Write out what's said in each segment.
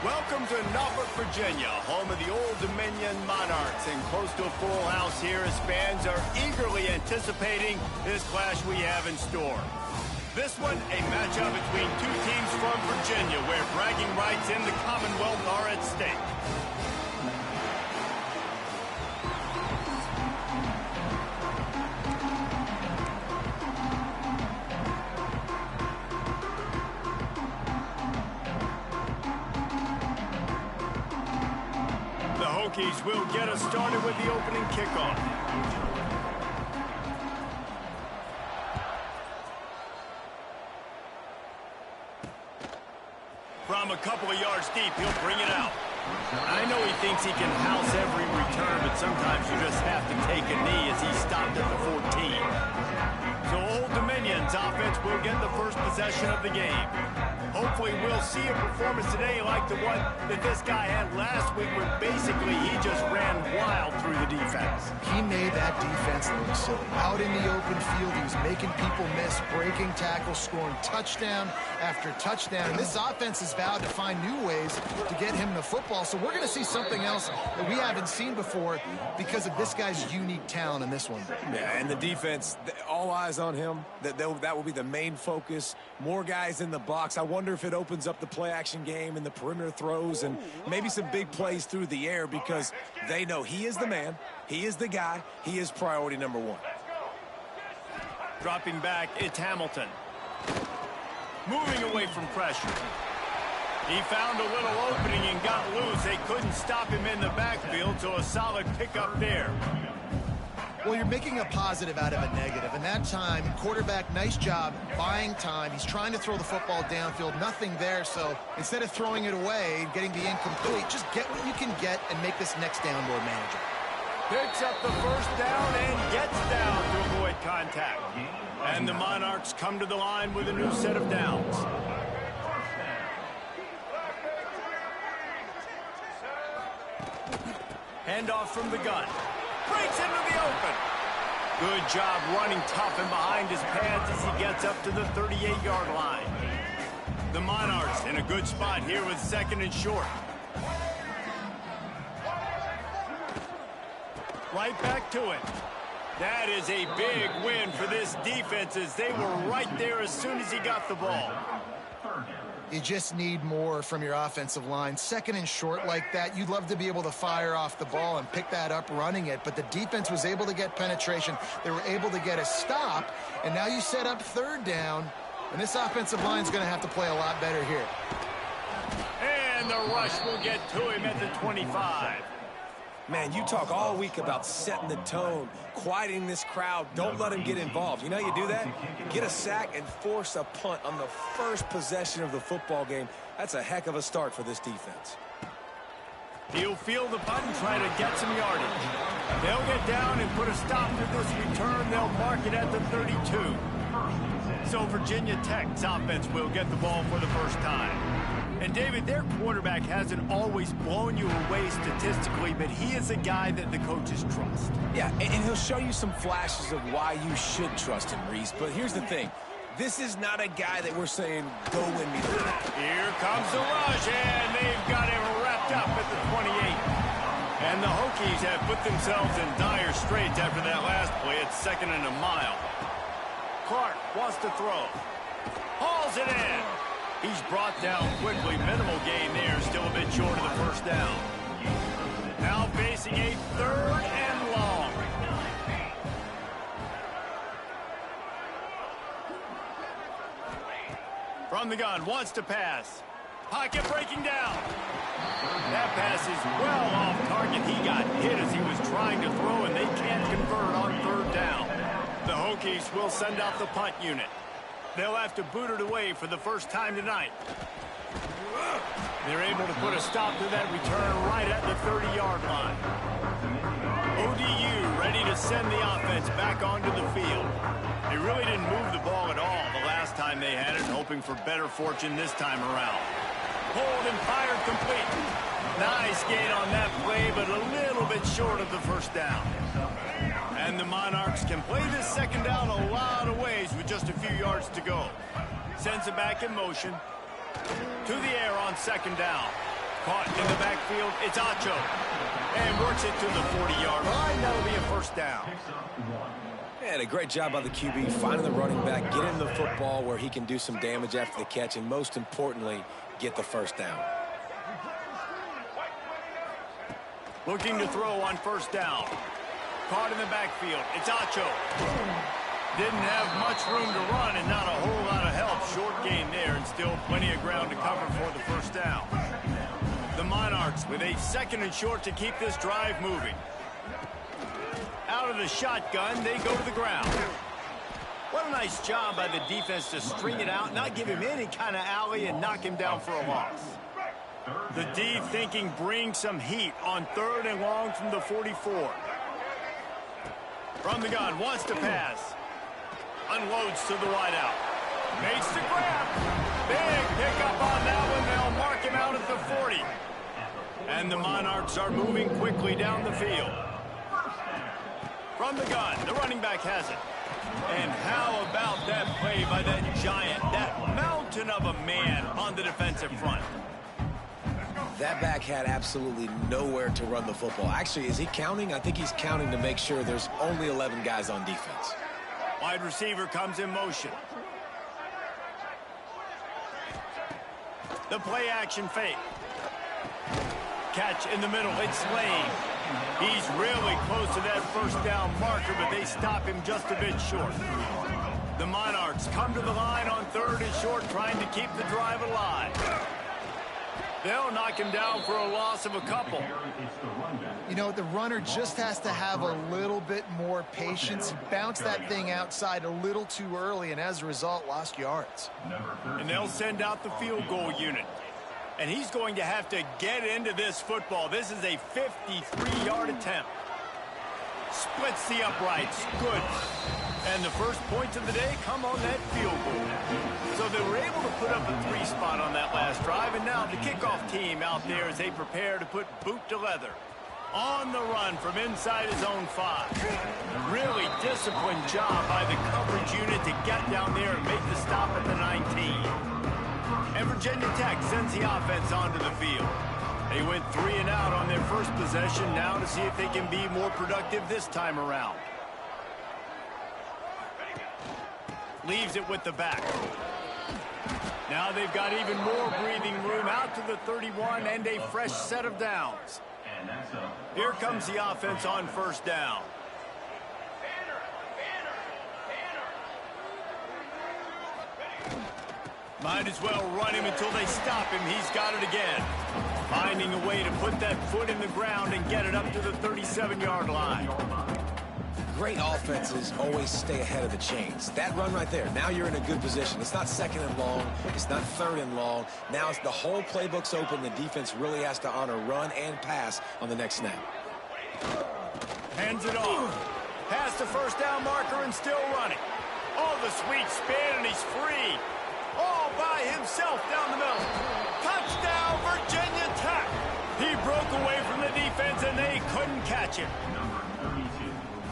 Welcome to Norfolk, Virginia, home of the Old Dominion Monarchs, and close to a full house here as fans are eagerly anticipating this clash we have in store. This one, a matchup between two teams from Virginia, where bragging rights in the Commonwealth are at stake. Hokies will get us started with the opening kickoff. From a couple of yards deep, he'll bring it out. I know he thinks he can house every return, but sometimes you just have to take a knee as he stopped at the 14. So Old Dominion's offense will get the first possession of the game. Hopefully we'll see a performance today like the one that this guy had last week, where basically he just ran wild through the defense. He made that defense look silly. Out in the open field, he was making people miss, breaking tackles, scoring touchdown after touchdown. And this offense has vowed to find new ways to get him the football. So we're going to see something else that we haven't seen before because of this guy's unique talent in this one. Yeah, and the defense, all eyes on him. That will be the main focus. More guys in the box. I wonder if it opens up the play-action game and the perimeter throws and maybe some big plays through the air, because they know he is the man, he is the guy, he is priority number one. Dropping back, it's Hamilton. Moving away from pressure. He found a little opening and got loose. They couldn't stop him in the backfield, so a solid pickup there. Well, you're making a positive out of a negative. And that time, quarterback, nice job buying time. He's trying to throw the football downfield. Nothing there. So instead of throwing it away and getting the incomplete, just get what you can get and make this next down more manageable. Picks up the first down and gets down to avoid contact. And the Monarchs come to the line with a new set of downs. Handoff from the gun. Breaks into the open. Good job running tough and behind his pads as he gets up to the 38-yard line. The Monarchs in a good spot here with second and short. Right back to it. That is a big win for this defense, as they were right there as soon as he got the ball. You just need more from your offensive line. Second and short like that, you'd love to be able to fire off the ball and pick that up running it, but the defense was able to get penetration. They were able to get a stop, and now you set up third down, and this offensive line is going to have to play a lot better here. And the rush will get to him at the 25. Man, you talk all week about setting the tone, quieting this crowd. Don't let him get involved. You know how you do that? Get a sack and force a punt on the first possession of the football game. That's a heck of a start for this defense. He'll field the punt and try to get some yardage. They'll get down and put a stop to this return. They'll mark it at the 32. So Virginia Tech's offense will get the ball for the first time. And David, their quarterback hasn't always blown you away statistically, but he is a guy that the coaches trust. Yeah, and he'll show you some flashes of why you should trust him, Reese. But here's the thing. This is not a guy that we're saying, go win me the game. Here comes the rush, and they've got him wrapped up at the 28. And the Hokies have put themselves in dire straits after that last play. It's second and a mile. Clark wants to throw. Hauls it in. He's brought down quickly. Minimal gain there. Still a bit short of the first down. Now facing a third and long. From the gun, wants to pass. Pocket breaking down. That pass is well off target. He got hit as he was trying to throw, and they can't convert on third down. The Hokies will send out the punt unit. They'll have to boot it away for the first time tonight. They're able to put a stop to that return right at the 30-yard line. ODU ready to send the offense back onto the field. They really didn't move the ball at all the last time they had it, hoping for better fortune this time around. Pulled and fired complete. Nice gain on that play, but a little bit short of the first down. And the Monarchs can play this second down a lot of ways with just a few yards to go. Sends it back in motion. To the air on second down. Caught in the backfield, it's Acho. And works it to the 40-yard line. That'll be a first down. And a great job by the QB finding the running back, getting the football where he can do some damage after the catch, and most importantly, get the first down. Looking to throw on first down. Caught in the backfield. It's Acho. Didn't have much room to run and not a whole lot of help. Short gain there and still plenty of ground to cover for the first down. The Monarchs with a second and short to keep this drive moving. Out of the shotgun, they go to the ground. What a nice job by the defense to string it out, not give him any kind of alley, and knock him down for a loss. The D thinking bring some heat on 3rd and long from the 44. From the gun, wants to pass. Unloads to the wideout. Makes the grab. Big pickup on that one. They'll mark him out at the 40. And the Monarchs are moving quickly down the field. From the gun, the running back has it. And how about that play by that giant, that mountain of a man on the defensive front? That back had absolutely nowhere to run the football. Actually, is he counting? I think he's counting to make sure there's only 11 guys on defense. Wide receiver comes in motion. The play action fake. Catch in the middle. It's Lane. He's really close to that first down marker, but they stop him just a bit short. The Monarchs come to the line on 3rd and short, trying to keep the drive alive. They'll knock him down for a loss of a couple. You know, the runner just has to have a little bit more patience. He bounced that thing outside a little too early, and as a result, lost yards. And they'll send out the field goal unit. And he's going to have to get into this football. This is a 53-yard attempt. Splits the uprights. Good. And the first points of the day come on that field goal. So they were able to put up a 3 spot on that last drive. And now the kickoff team out there as they prepare to put boot to leather. On the run from inside his own 5. Really disciplined job by the coverage unit to get down there and make the stop at the 19. And Virginia Tech sends the offense onto the field. They went 3 and out on their first possession, now to see if they can be more productive this time around. Leaves it with the back. Now they've got even more breathing room out to the 31 and a fresh set of downs. Here comes the offense on first down. Might as well run him until they stop him. He's got it again. Finding a way to put that foot in the ground and get it up to the 37-yard line. Great offenses always stay ahead of the chains. That run right there, now you're in a good position. It's not 2nd and long. It's not 3rd and long. Now it's the whole playbook's open. The defense really has to honor run and pass on the next snap. Hands it off. Past the first down marker and still running. Oh, the sweet spin, and he's free. All by himself down the middle. Touchdown, Virginia Tech. He broke away from the defense, and they couldn't catch him.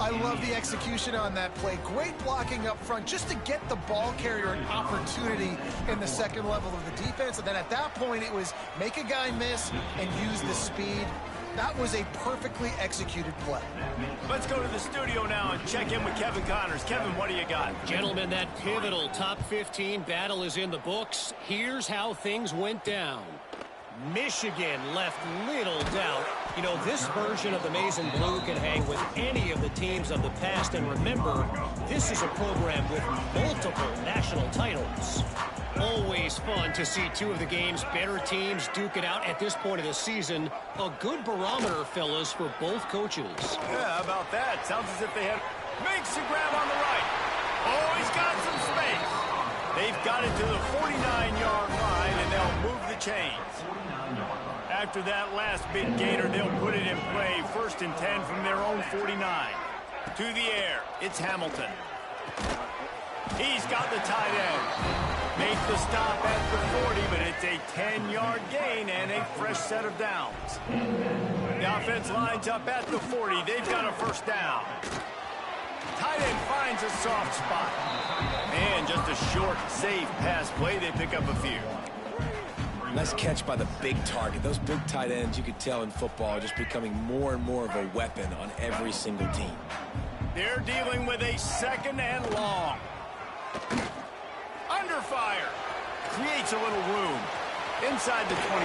I love the execution on that play. Great blocking up front just to get the ball carrier an opportunity in the second level of the defense. And then at that point, it was make a guy miss and use the speed. That was a perfectly executed play. Let's go to the studio now and check in with Kevin Connors. Kevin, what do you got? Gentlemen, that pivotal top 15 battle is in the books. Here's how things went down. Michigan left little doubt. You know, this version of the Maize and Blue can hang with any of the teams of the past. And remember, this is a program with multiple national titles. Always fun to see 2 of the game's better teams duke it out at this point of the season. A good barometer, fellas, for both coaches. Yeah, how about that? Sounds as if they have... Makes the grab on the right. Oh, he's got some space. They've got it to the 49-yard line, and they'll move the chains. After that last big gainer, they'll put it in play. 1st and 10 from their own 49. To the air, it's Hamilton. He's got the tight end. Make the stop at the 40, but it's a 10-yard gain and a fresh set of downs. The offense lines up at the 40. They've got a first down. Tight end finds a soft spot. And just a short, safe pass play. They pick up a few. Nice catch by the big target. Those big tight ends, you could tell in football, are just becoming more and more of a weapon on every single team. They're dealing with a 2nd and long. Under fire. Creates a little room. Inside the 25.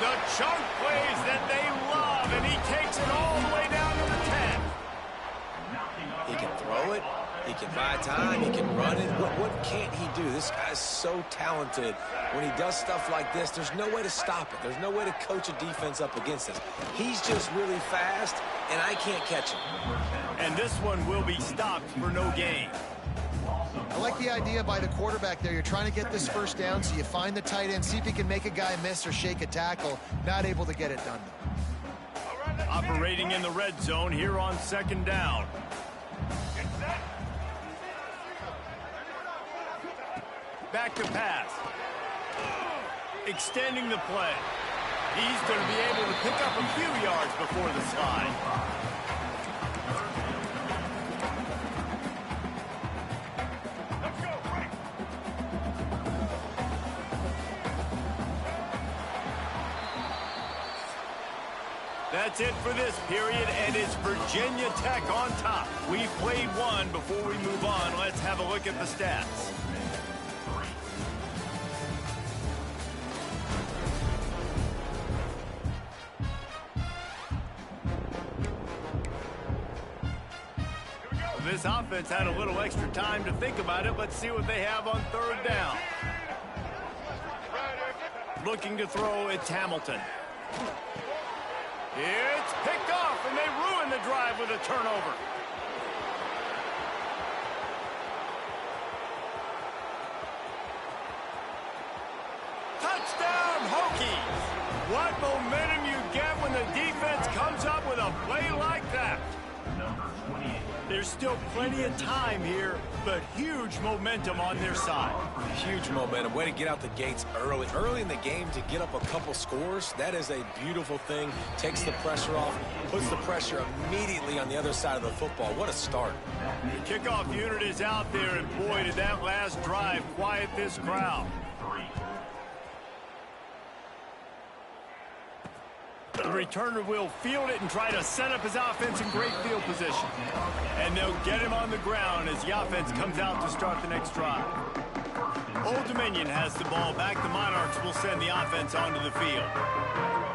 The chunk plays that they love, and he takes it all the way down to the 10. He can throw it. He can buy time. He can run it. What can't he do? This guy's so talented. When he does stuff like this, there's no way to stop it. There's no way to coach a defense up against this. He's just really fast, and I can't catch him. And this one will be stopped for no gain. I like the idea by the quarterback there. You're trying to get this first down, so you find the tight end, see if he can make a guy miss or shake a tackle. Not able to get it done, though. Operating in the red zone here on 2nd down. Back to pass. Extending the play. He's going to be able to pick up a few yards before the slide. That's it for this period, and it's Virginia Tech on top. We've played one. Before we move on, let's have a look at the stats. This offense had a little extra time to think about it. Let's see what they have on 3rd down. Looking to throw, it's Hamilton. It's picked off, and they ruin the drive with a turnover. Touchdown, Hokies! What momentum you get when the defense comes up with a play like that. There's still plenty of time here, but huge momentum on their side. Huge momentum. Way to get out the gates early. Early in the game to get up a couple scores, that is a beautiful thing. Takes the pressure off, puts the pressure immediately on the other side of the football. What a start. The kickoff unit is out there, and boy, did that last drive quiet this crowd. The returner will field it and try to set up his offense in great field position. And they'll get him on the ground as the offense comes out to start the next drive. Old Dominion has the ball back. The Monarchs will send the offense onto the field.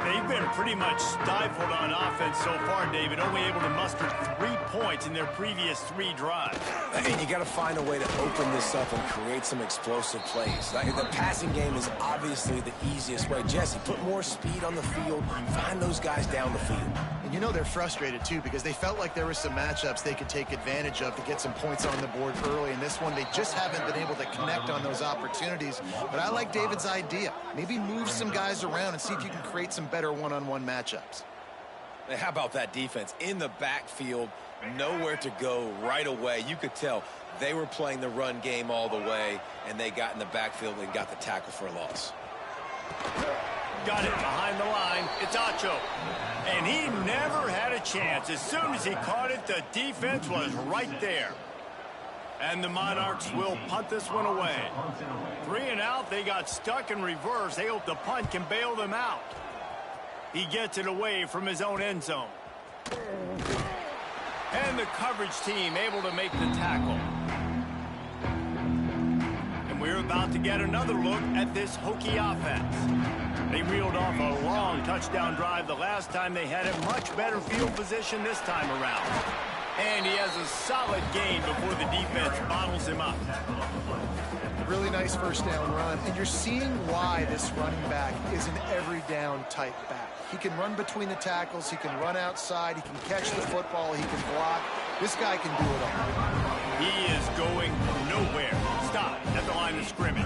They've been pretty much stifled on offense so far, David, only able to muster 3 points in their previous 3 drives. And you got to find a way to open this up and create some explosive plays. The passing game is obviously the easiest way. Jesse, put more speed on the field. Find those guys down the field. And you know they're frustrated, too, because they felt like there were some matchups they could take advantage of to get some points on the board early. In this one, they just haven't been able to connect on those opportunities. But I like David's idea. Maybe move some guys around and see if you can create some better one-on-one matchups. How about that defense? In the backfield, nowhere to go right away. You could tell they were playing the run game all the way, and they got in the backfield and got the tackle for a loss. Got it behind the line. It's Acho. And he never had a chance. As soon as he caught it, the defense was right there. And the Monarchs will punt this one away. 3 and out. They got stuck in reverse. They hope the punt can bail them out. He gets it away from his own end zone. And the coverage team able to make the tackle. And we're about to get another look at this Hokie offense. They reeled off a long touchdown drive the last time they had a much better field position this time around. And he has a solid gain before the defense bottles him up. Really nice first down run, and you're seeing why this running back is an every down type back. He can run between the tackles, he can run outside, he can catch the football, he can block. This guy can do it all. He is going nowhere. Stop at the line of scrimmage.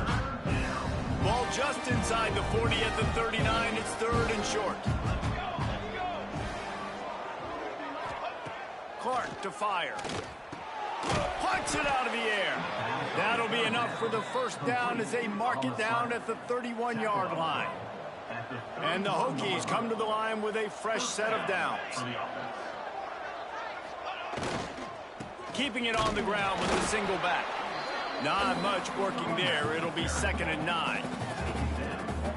Ball just inside the 40 at the 39. It's 3rd and short. Clark to fire. Punts it out of the air. That'll be enough for the first down as they mark it down at the 31-yard line. And the Hokies come to the line with a fresh set of downs. Keeping it on the ground with a single back. Not much working there. It'll be 2nd and 9.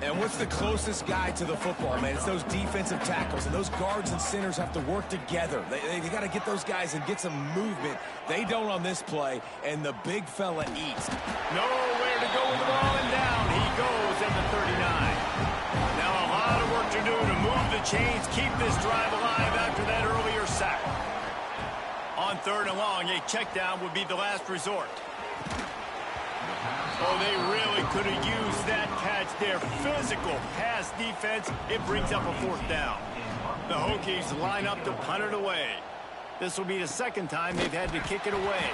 And what's the closest guy to the football, man? It's those defensive tackles, and those guards and centers have to work together. They got to get those guys and get some movement. They don't on this play, and the big fella eats. Nowhere to go with the ball, and down he goes at the 39. Now a lot of work to do to move the chains, keep this drive alive after that earlier sack. On 3rd and long, a check down would be the last resort. Oh, they really could have used that catch there. Physical pass defense. It brings up a 4th down. The Hokies line up to punt it away. This will be the 2nd time they've had to kick it away.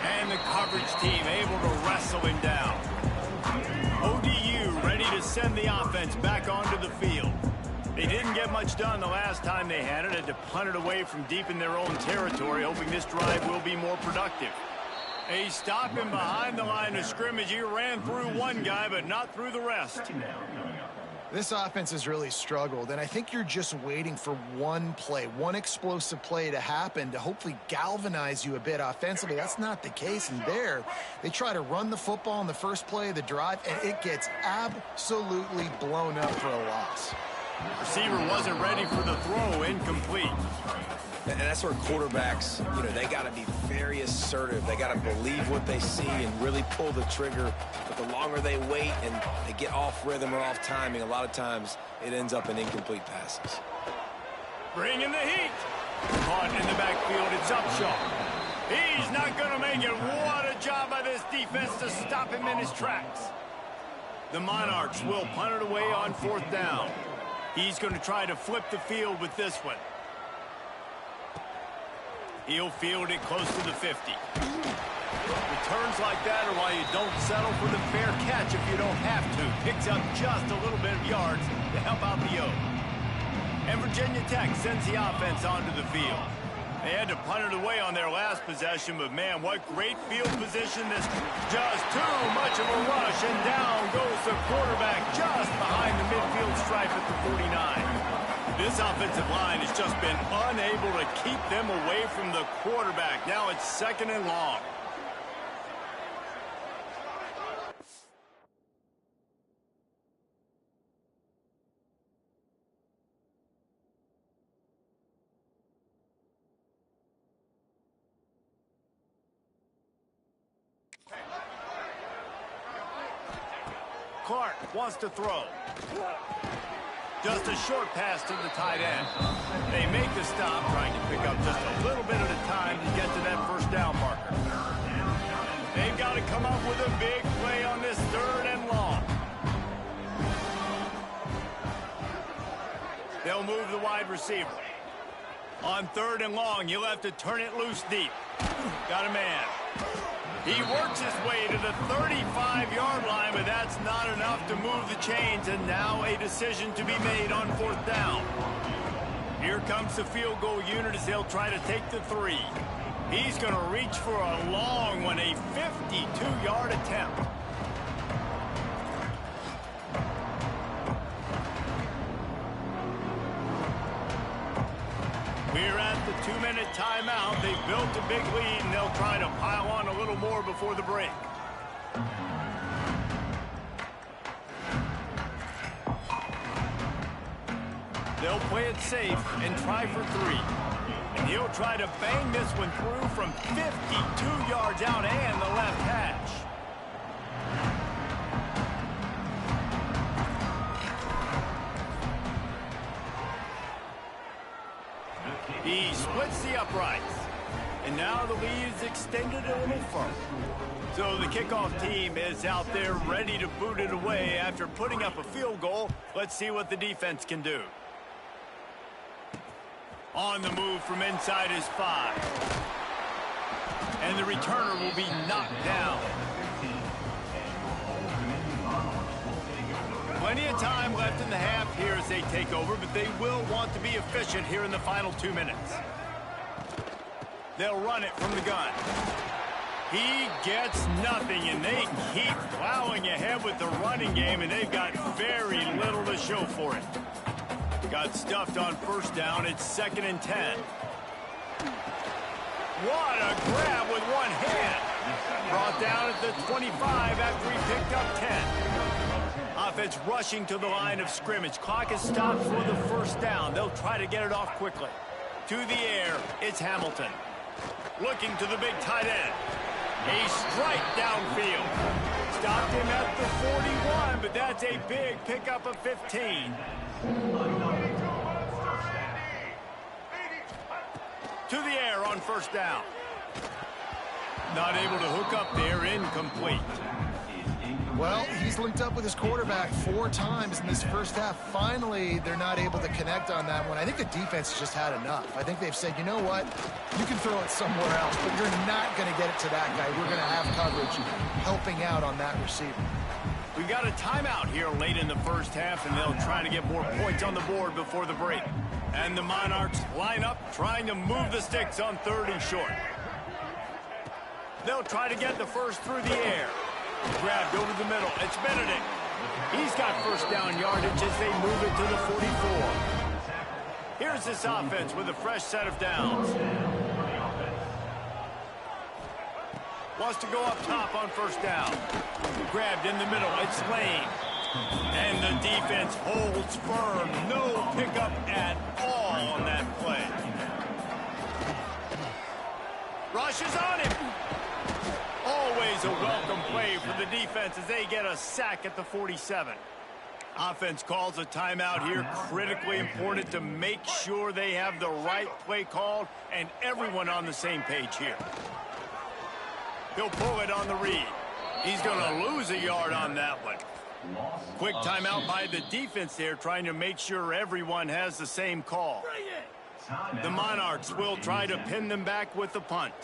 And the coverage team able to wrestle him down. ODU ready to send the offense back onto the field. They didn't get much done the last time they had it. Had to punt it away from deep in their own territory, hoping this drive will be more productive. They stop him behind the line of scrimmage. He ran through one guy, but not through the rest. This offense has really struggled, and I think you're just waiting for one play, one explosive play to happen to hopefully galvanize you a bit offensively. That's not the case, and there, they try to run the football in the first play of the drive, and it gets absolutely blown up for a loss. Receiver wasn't ready for the throw, incomplete. And that's where quarterbacks, they got to be very assertive. They got to believe what they see and really pull the trigger. But the longer they wait and they get off rhythm or off timing, a lot of times it ends up in incomplete passes. Bringing the heat. Caught in the backfield, it's Upshaw. He's not going to make it. What a job by this defense to stop him in his tracks. The Monarchs will punt it away on 4th down. He's going to try to flip the field with this one. He'll field it close to the 50. Returns like that are why you don't settle for the fair catch if you don't have to. Picks up just a little bit of yards to help out the O. And Virginia Tech sends the offense onto the field. They had to punt it away on their last possession, but man, what great field position this. Just too much of a rush, and down goes the quarterback just behind the midfield stripe at the 49. This offensive line has just been unable to keep them away from the quarterback. Now it's 2nd and long. Clark wants to throw. Just a short pass to the tight end. They make the stop, trying to pick up just a little bit at a time to get to that 1st down marker. They've got to come up with a big play on this 3rd and long. They'll move the wide receiver. On 3rd and long, you'll have to turn it loose deep. Got a man. He works his way to the 35-yard line, but that's not enough to move the chains, and now a decision to be made on 4th down. Here comes the field goal unit as they'll try to take the 3. He's going to reach for a long one, a 52-yard attempt. We're at the 2-minute timeout. They've built a big lead, and they'll try to pile on a little more before the break. They'll play it safe and try for 3. And he'll try to bang this one through from 52 yards out and the left hash. He splits the uprights. And now the lead is extended a little further. So the kickoff team is out there ready to boot it away after putting up a field goal. Let's see what the defense can do. On the move from inside his 5. And the returner will be knocked down. Plenty of time left in the half here as they take over, but they will want to be efficient here in the final 2 minutes. They'll run it from the gun. He gets nothing, and they keep plowing ahead with the running game, and they've got very little to show for it. Got stuffed on 1st down. It's 2nd and 10. What a grab with one hand. Brought down at the 25 after he picked up 10. Offense rushing to the line of scrimmage. Clock is stopped for the first down. They'll try to get it off quickly. To the air, it's Hamilton. Looking to the big tight end. A strike downfield. Stopped him at the 41, but that's a big pickup of 15. To the air on first down. Not able to hook up there, incomplete. Well, he's linked up with his quarterback 4 times in this first half. Finally, they're not able to connect on that one. I think the defense has just had enough. I think they've said, you know what? You can throw it somewhere else, but you're not going to get it to that guy. We're going to have coverage helping out on that receiver. We've got a timeout here late in the first half, and they'll try to get more points on the board before the break. And the Monarchs line up, trying to move the sticks on 3rd and short. They'll try to get the first through the air. Grabbed over the middle. It's Benedict. He's got first down yardage as they move it to the 44. Here's this offense with a fresh set of downs. Wants to go up top on first down. Grabbed in the middle. It's Lane. And the defense holds firm. No pickup at all on that play. Rushes on him. Always a welcome play for the defense as they get a sack at the 47. Offense calls a timeout here. Critically important to make sure they have the right play called and everyone on the same page here. He'll pull it on the read. He's going to lose a yard on that one. Quick timeout by the defense there, trying to make sure everyone has the same call. The Monarchs will try to pin them back with the punt.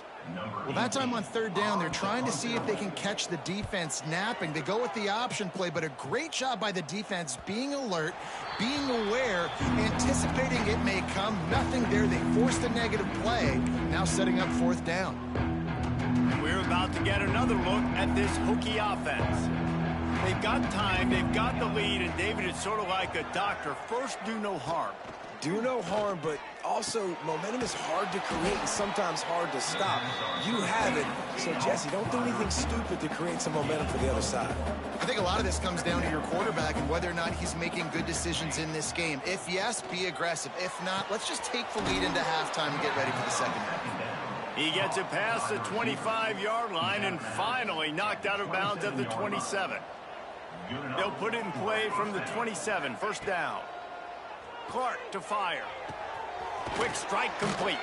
Well, that time on 3rd down, they're trying to see if they can catch the defense napping. They go with the option play, but a great job by the defense being alert, being aware, anticipating it may come. Nothing there. They forced a negative play, now setting up 4th down. We're about to get another look at this Hokie offense. They've got time, they've got the lead, and David is sort of like a doctor. First, do no harm. Do no harm, but also momentum is hard to create and sometimes hard to stop. You have it. So, Jesse, don't do anything stupid to create some momentum for the other side. I think a lot of this comes down to your quarterback and whether or not he's making good decisions in this game. If yes, be aggressive. If not, let's just take the lead into halftime and get ready for the second half. He gets it past the 25-yard line and finally knocked out of bounds at the 27. They'll put it in play from the 27, first down. Clark to fire. Quick strike complete.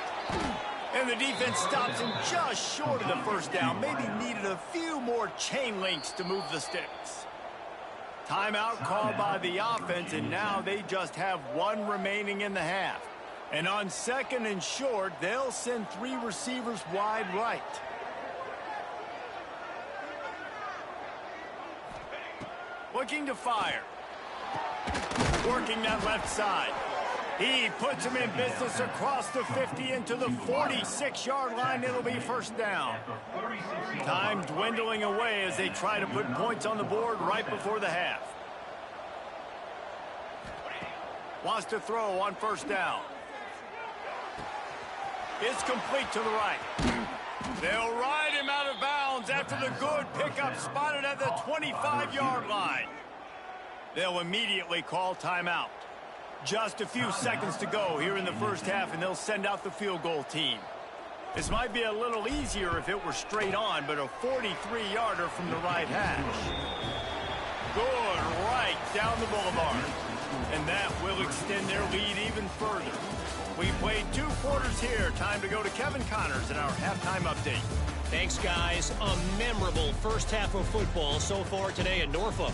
And the defense stops him just short of the first down. Maybe needed a few more chain links to move the sticks. Timeout called by the offense, and now they just have 1 remaining in the half. And on 2nd and short, they'll send 3 receivers wide right. Looking to fire. Working that left side. He puts him in business across the 50 into the 46-yard line. It'll be first down. Time dwindling away as they try to put points on the board right before the half. Wants to throw on first down. It's complete to the right. They'll ride him out of bounds after the good pickup spotted at the 25-yard line. They'll immediately call timeout. Just a few seconds to go here in the first half, and they'll send out the field goal team. This might be a little easier if it were straight on, but a 43-yarder from the right hash. Good right down the boulevard. And that will extend their lead even further. We played 2 quarters here. Time to go to Kevin Connors in our halftime update. Thanks, guys. A memorable first half of football so far today in Norfolk.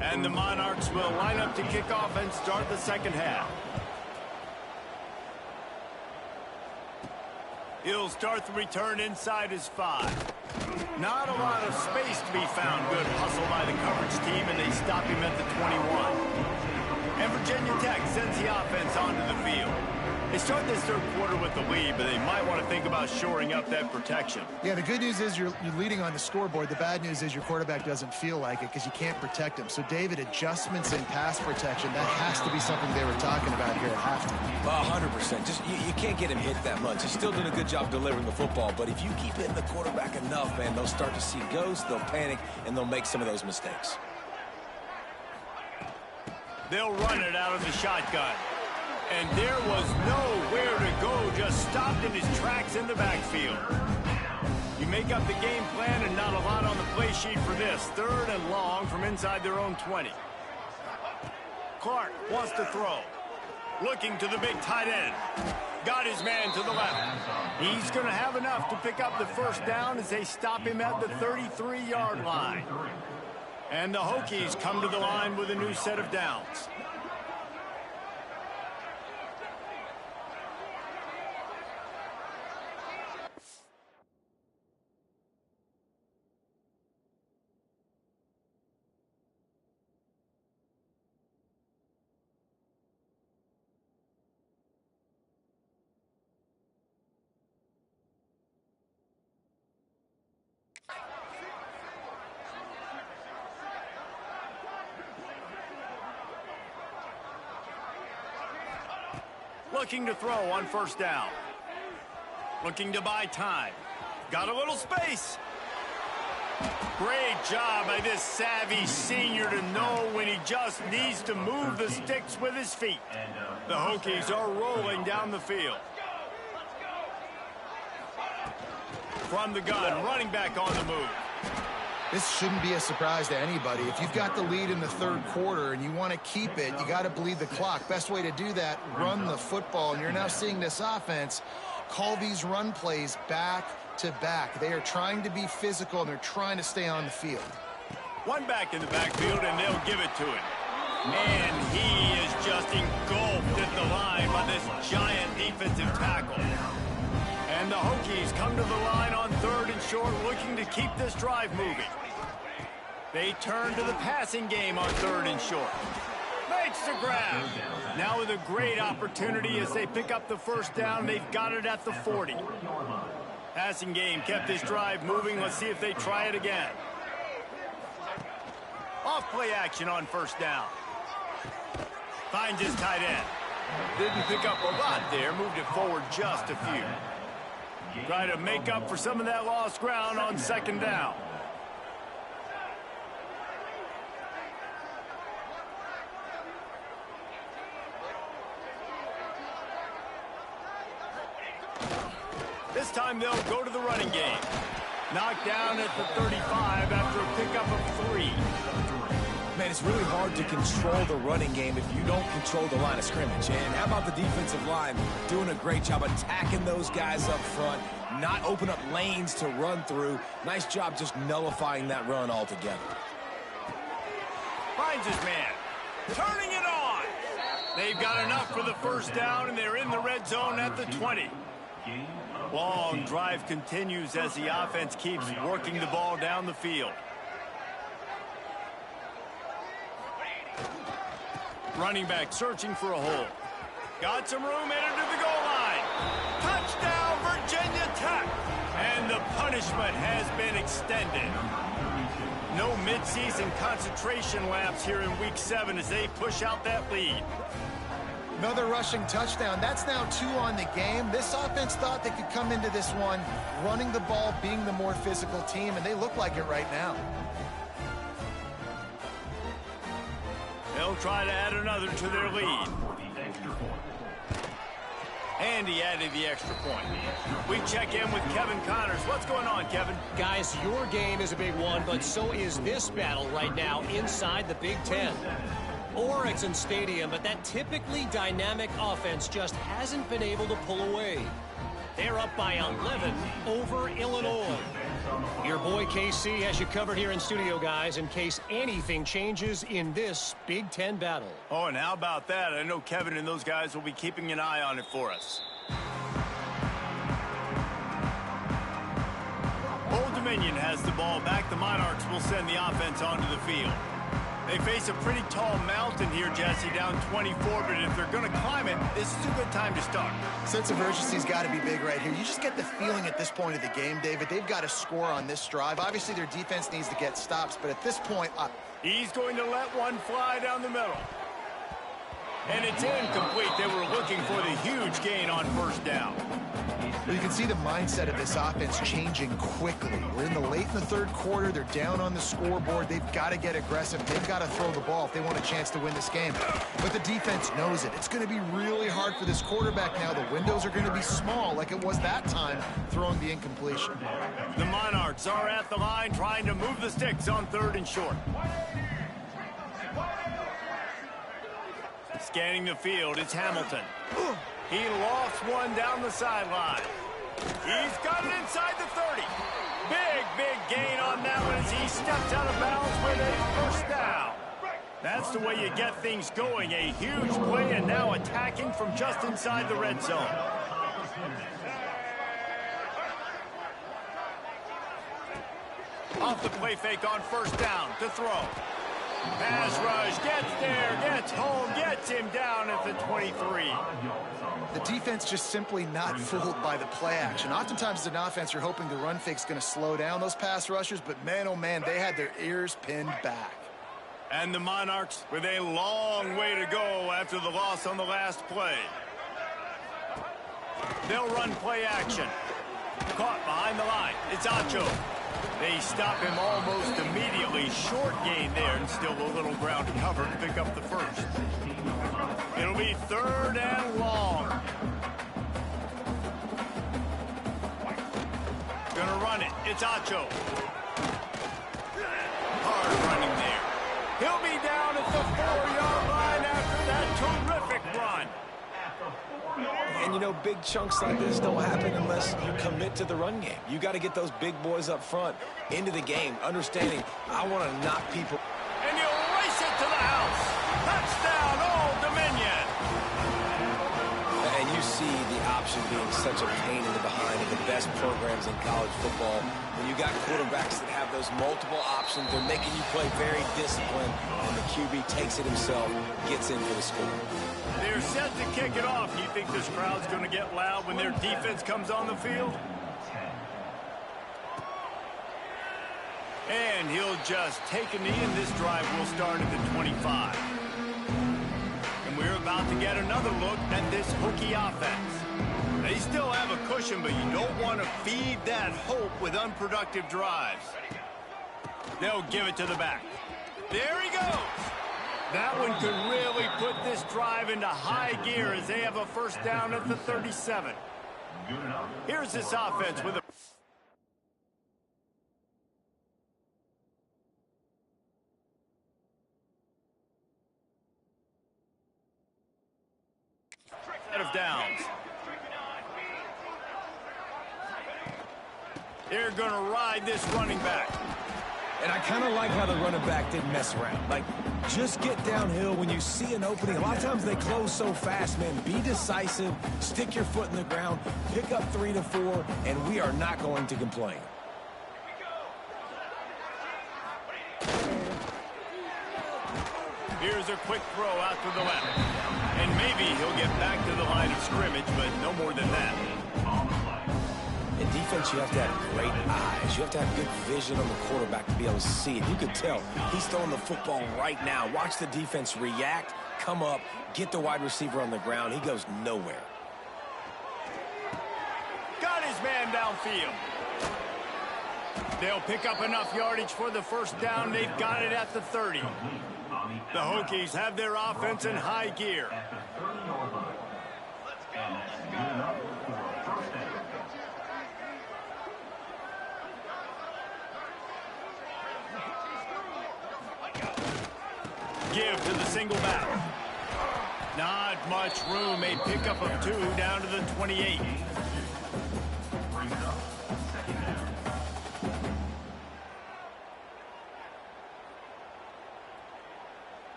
And the Monarchs will line up to kick off and start the second half. He'll start the return inside his 5. Not a lot of space to be found. Good hustle by the coverage team, and they stop him at the 21. And Virginia Tech sends the offense onto the field. They start this third quarter with the lead, but they might want to think about shoring up that protection. Yeah, the good news is you're leading on the scoreboard. The bad news is your quarterback doesn't feel like it because you can't protect him. So, David, adjustments in pass protection, that has to be something they were talking about here at halftime. 100%. Just you can't get him hit that much. He's still doing a good job delivering the football, but if you keep hitting the quarterback enough, man, they'll start to see ghosts, they'll panic, and they'll make some of those mistakes. They'll run it out of the shotgun. And there was nowhere to go, just stopped in his tracks in the backfield. You make up the game plan and not a lot on the play sheet for this. Third and long from inside their own 20. Clark wants to throw. Looking to the big tight end. Got his man to the left. He's going to have enough to pick up the first down as they stop him at the 33-yard line. And the Hokies come to the line with a new set of downs. Looking to throw on first down. Looking to buy time. Got a little space. Great job by this savvy senior to know when he just needs to move the sticks with his feet. The Hokies are rolling down the field. From the gun, running back on the move. This shouldn't be a surprise to anybody. If you've got the lead in the third quarter and you want to keep it, you got to bleed the clock. Best way to do that, run the football. And you're now seeing this offense call these run plays back to back. They are trying to be physical, and they're trying to stay on the field. One back in the backfield, and they'll give it to him. And he is just engulfed at the line by this giant defensive tackle. And the Hokies come to the line on third and short, looking to keep this drive moving. They turn to the passing game on third and short. Makes the grab. Now with a great opportunity as they pick up the first down. They've got it at the 40. Passing game kept this drive moving. Let's see if they try it again. Off play action on first down. Finds his tight end. Didn't pick up a lot there. Moved it forward just a few. Try to make up for some of that lost ground on second down. This time they'll go to the running game. Knocked down at the 35 after a pickup of 3. Man, it's really hard to control the running game if you don't control the line of scrimmage. And how about the defensive line doing a great job attacking those guys up front, not open up lanes to run through. Nice job just nullifying that run altogether. Finds his man. Turning it on. They've got enough for the first down, and they're in the red zone at the 20. Long drive continues as the offense keeps working the ball down the field. Running back searching for a hole. Got some room, headed to the goal line. Touchdown, Virginia Tech. And the punishment has been extended. No midseason concentration laps here in Week 7 as they push out that lead. Another rushing touchdown. That's now 2 on the game. This offense thought they could come into this one running the ball, being the more physical team, and they look like it right now. They'll try to add another to their lead. And he added the extra point. We check in with Kevin Connors. What's going on, Kevin? Guys, your game is a big one, but so is this battle right now inside the Big Ten. Aurizon Stadium, but that typically dynamic offense just hasn't been able to pull away. They're up by 11 over Illinois. Your boy KC has you covered here in studio, guys, in case anything changes in this Big Ten battle. Oh, and how about that? I know Kevin and those guys will be keeping an eye on it for us. Old Dominion has the ball back. The Monarchs will send the offense onto the field. They face a pretty tall mountain here, Jesse, down 24, but if they're going to climb it, this is a good time to start. Sense of urgency's got to be big right here. You just get the feeling at this point of the game, David, they've got to score on this drive. Obviously, their defense needs to get stops, but at this point... He's going to let one fly down the middle. And it's incomplete. They were looking for the huge gain on first down. Well, you can see the mindset of this offense changing quickly. We're in the third quarter. They're down on the scoreboard. They've got to get aggressive. They've got to throw the ball if they want a chance to win this game. But the defense knows it. It's going to be really hard for this quarterback now. The windows are going to be small like it was that time throwing the incompletion. The Monarchs are at the line trying to move the sticks on 3rd and short. Scanning the field, it's Hamilton. He lost one down the sideline. He's got it inside the 30. Big gain on that one as he steps out of bounds with a first down. That's the way you get things going. A huge play and now attacking from just inside the red zone. Off the play fake on first down to throw. Pass rush, gets there, gets home, gets him down at the 23. The defense just simply not fooled by the play action. Oftentimes as an offense, you're hoping the run fake's going to slow down those pass rushers, but man, oh man, they had their ears pinned back. And the Monarchs with a long way to go after the loss on the last play. They'll run play action. Caught behind the line. It's Acho. They stop him almost immediately. Short gain there and still a little ground to cover to pick up the first. It'll be 3rd and long. Gonna run it. It's Acho. Hard running there. He'll be down at the 4-yard line after that terrific run. And, you know, big chunks like this don't happen unless you commit to the run game. You got to get those big boys up front into the game, understanding I want to knock people. And he'll race it to the house. Touchdown, Old Dominion. And you see the option being such a pain in the behind of the best programs in college football. When you got quarterbacks that have those multiple options, they're making you play very disciplined, and the QB takes it himself, gets in for the score. They're set to kick it off. You think this crowd's going to get loud when their defense comes on the field? And he'll just take a knee, and this drive will start at the 25. And we're about to get another look at this Hokie offense. They still have a cushion, but you don't want to feed that hope with unproductive drives. They'll give it to the back. There he goes. That one could really put this drive into high gear as they have a first down at the 37. Here's this offense with a... set of downs. They're going to ride this running back. And I kind of like how the running back didn't mess around. Like, just get downhill when you see an opening. A lot of times they close so fast, man. Be decisive, stick your foot in the ground, pick up 3 to 4, and we are not going to complain. Here's a quick throw out to the left. And maybe he'll get back to the line of scrimmage, but no more than that. In defense, you have to have great eyes. You have to have good vision on the quarterback to be able to see it. You could tell he's throwing the football right now. Watch the defense react, come up, get the wide receiver on the ground. He goes nowhere. Got his man downfield. They'll pick up enough yardage for the first down. They've got it at the 30. The Hokies have their offense in high gear. Give to the single back. Not much room. A pickup of 2 down to the 28.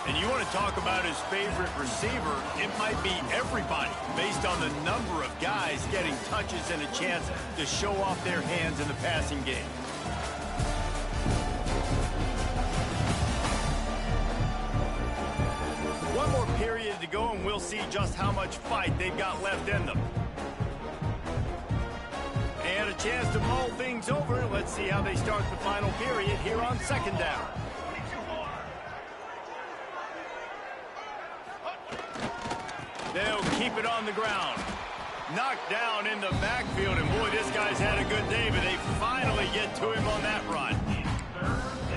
And you want to talk about his favorite receiver, it might be everybody based on the number of guys getting touches and a chance to show off their hands in the passing game. period to go, and we'll see just how much fight they've got left in them. And a chance to mull things over. Let's see how they start the final period here on second down. They'll keep it on the ground. Knocked down in the backfield, and boy, this guy's had a good day, but they finally get to him on that run.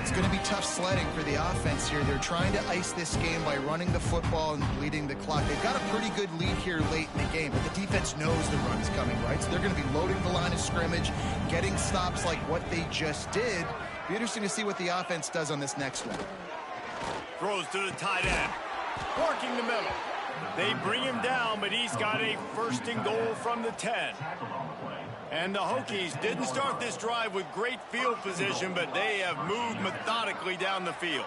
It's going to be tough sledding for the offense here. They're trying to ice this game by running the football and bleeding the clock. They've got a pretty good lead here late in the game, but the defense knows the run's coming, right? So they're going to be loading the line of scrimmage, getting stops like what they just did. Be interesting to see what the offense does on this next one. Throws to the tight end. Working the middle. They bring him down, but he's got a first and goal from the 10. And the Hokies didn't start this drive with great field position, but they have moved methodically down the field.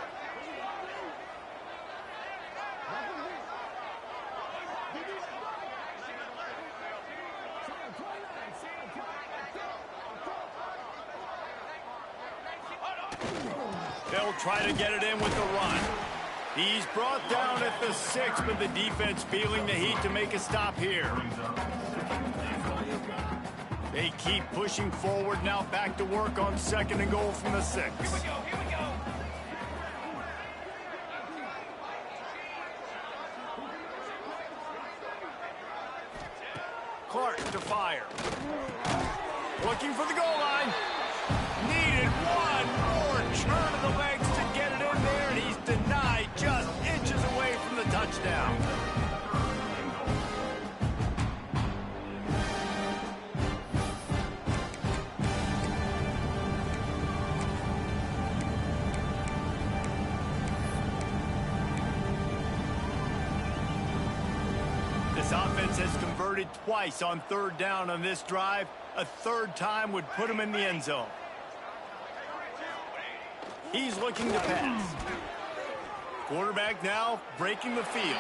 They'll try to get it in with the run. He's brought down at the 6, but the defense feeling the heat to make a stop here. They keep pushing forward, now back to work on second and goal from the 6. Here we go. Clark to fire. Looking for the goal line. Needed one more turn of the legs to get it in there, and he's denied just inches away from the touchdown. This offense has converted twice on third down on this drive. A third time would put him in the end zone. He's looking to pass. Quarterback now breaking the field.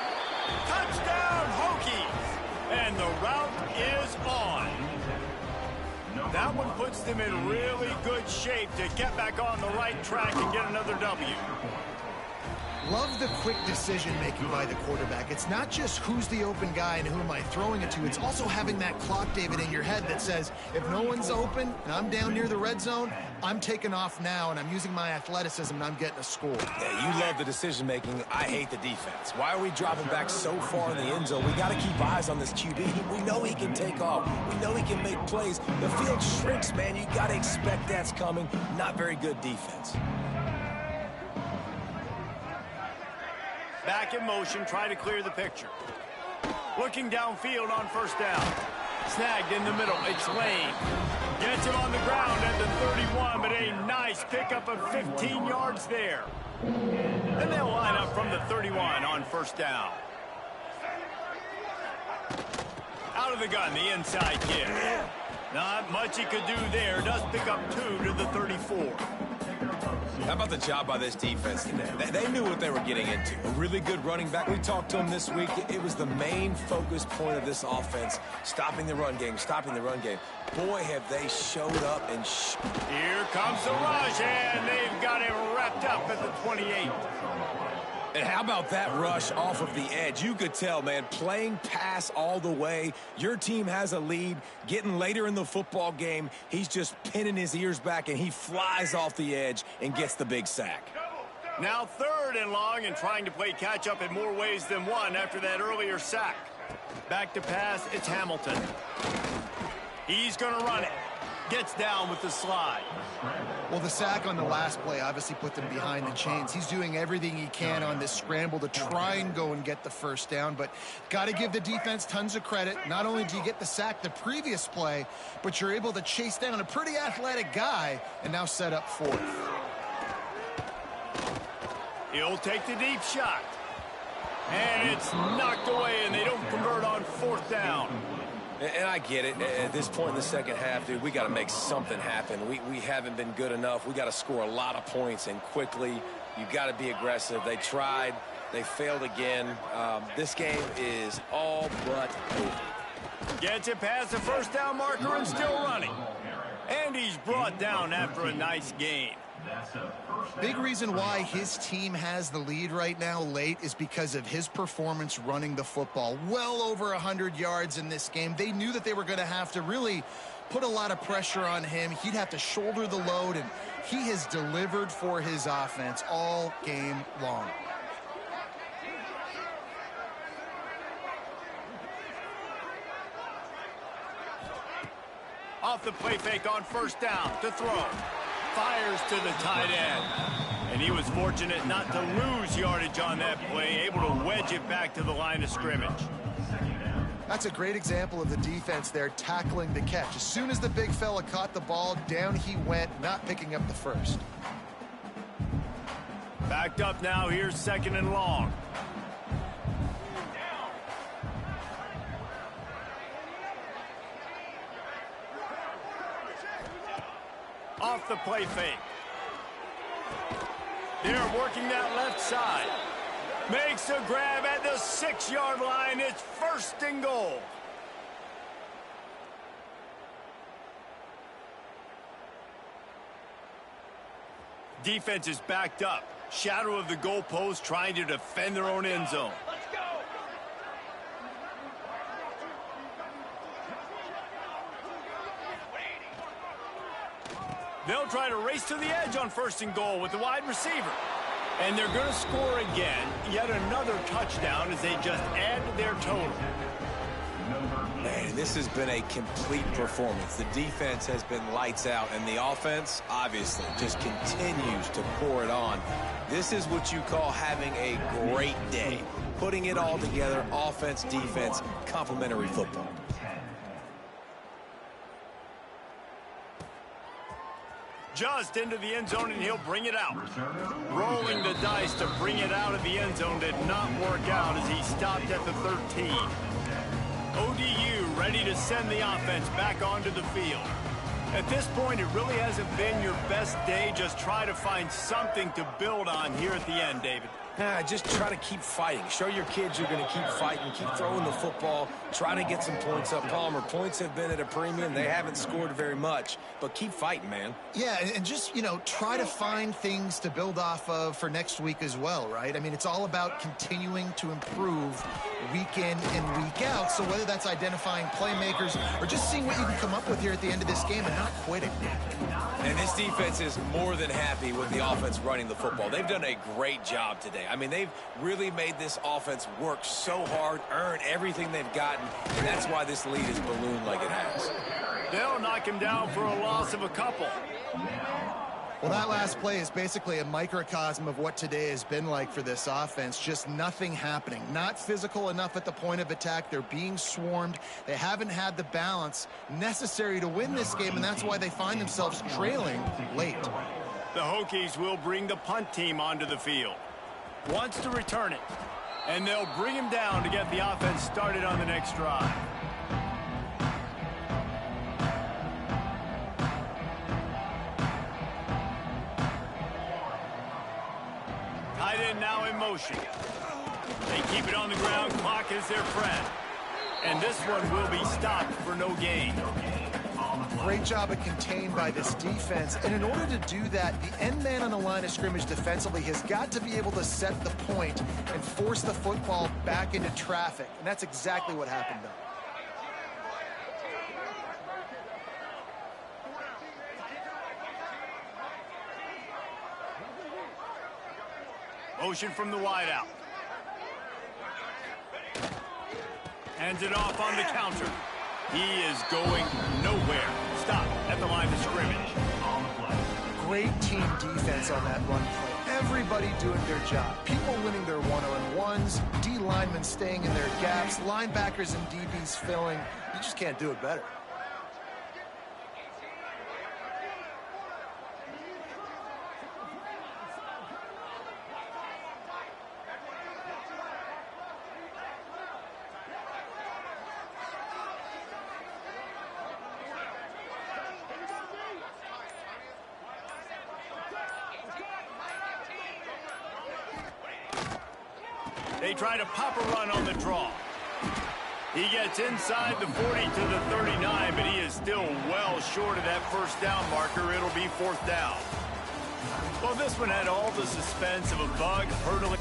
Touchdown, Hokies! And the route is on. That one puts them in really good shape to get back on the right track and get another W. Love the quick decision-making by the quarterback. It's not just who's the open guy and who am I throwing it to. It's also having that clock, David, in your head that says, if no one's open and I'm down near the red zone, I'm taking off now and I'm using my athleticism and I'm getting a score. Yeah, you love the decision-making. I hate the defense. Why are we dropping back so far in the end zone? We got to keep eyes on this QB. We know he can take off. We know he can make plays. The field shrinks, man. You got to expect that's coming. Not very good defense. Back in motion, try to clear the picture. Looking downfield on first down. Snagged in the middle, it's Lane. Gets him on the ground at the 31, but a nice pickup of 15 yards there. And they'll line up from the 31 on first down. Out of the gun, the inside kick. Not much he could do there. Does pick up 2 to the 34. How about the job by this defense today? They knew what they were getting into. A really good running back. We talked to him this week. It was the main focus point of this offense. Stopping the run game, stopping the run game. Boy, have they showed up and... Here comes the rush, and they've got him wrapped up at the 28. And how about that rush off of the edge? You could tell, man, playing pass all the way. Your team has a lead. Getting later in the football game, he's just pinning his ears back, and he flies off the edge and gets the big sack. Now third and long and trying to play catch-up in more ways than one after that earlier sack. Back to pass, it's Hamilton. He's going to run it. Gets down with the slide. Well, the sack on the last play obviously put them behind the chains. He's doing everything he can on this scramble to try and go and get the first down, but got to give the defense tons of credit. Not only do you get the sack the previous play, but you're able to chase down a pretty athletic guy and now set up fourth. He'll take the deep shot. And it's knocked away, and they don't convert on fourth down. And I get it. At this point in the second half, dude, we got to make something happen. We haven't been good enough. We got to score a lot of points and quickly. You got to be aggressive. They tried. They failed again. This game is all but over. Gets it past the first down marker and still running. And he's brought down after a nice gain. Big reason why his team has the lead right now late is because of his performance running the football. Well over 100 yards in this game. They knew that they were going to have to really put a lot of pressure on him. He'd have to shoulder the load, and he has delivered for his offense all game long. Off the play fake on first down to throw. Fires to the tight end. And he was fortunate not to lose yardage on that play, able to wedge it back to the line of scrimmage. That's a great example of the defense there tackling the catch. As soon as the big fella caught the ball, down he went, not picking up the first. Backed up now, here's 2nd and long. Off the play fake. They're working that left side. Makes a grab at the 6-yard line. It's 1st and goal. Defense is backed up. Shadow of the goalpost, trying to defend their own end zone. They'll try to race to the edge on 1st and goal with the wide receiver. And they're going to score again. Yet another touchdown as they just add to their total. Man, this has been a complete performance. The defense has been lights out, and the offense, obviously, just continues to pour it on. This is what you call having a great day. Putting it all together, offense, defense, complementary football. Just into the end zone, and he'll bring it out. Rolling the dice to bring it out of the end zone did not work out as he stopped at the 13. ODU ready to send the offense back onto the field. At this point, it really hasn't been your best day. Just try to find something to build on here at the end, David. Just try to keep fighting. Show your kids you're going to keep fighting, keep throwing the football, try to get some points up. Palmer, points have been at a premium. They haven't scored very much, but keep fighting, man. Yeah, and just, try to find things to build off of for next week as well, right? I mean, it's all about continuing to improve week in and week out. So whether that's identifying playmakers or just seeing what you can come up with here at the end of this game and not quitting. And this defense is more than happy with the offense running the football. They've done a great job today. I mean, they've really made this offense work so hard, earn everything they've gotten, and that's why this lead is ballooned like it has. They'll knock him down for a loss of a couple. Well, that last play is basically a microcosm of what today has been like for this offense. Just nothing happening. Not physical enough at the point of attack. They're being swarmed. They haven't had the balance necessary to win this game, and that's why they find themselves trailing late. The Hokies will bring the punt team onto the field. Wants to return it, and they'll bring him down to get the offense started on the next drive. Tight end now in motion. They keep it on the ground. Clock is their friend. And this one will be stopped for no gain. Great job of contained by this defense. And in order to do that, the end man on the line of scrimmage defensively has got to be able to set the point and force the football back into traffic. And that's exactly what happened, though. Motion from the wideout. Hands it off on the counter. He is going nowhere. Stop at the line of scrimmage. Great team defense on that run play. Everybody doing their job. People winning their one-on-ones, D linemen staying in their gaps, linebackers and DBs filling. You just can't do it better. They try to pop a run on the draw. He gets inside the 40 to the 39, but he is still well short of that first down marker. It'll be 4th down. Well, this one had all the suspense of a bug hurtling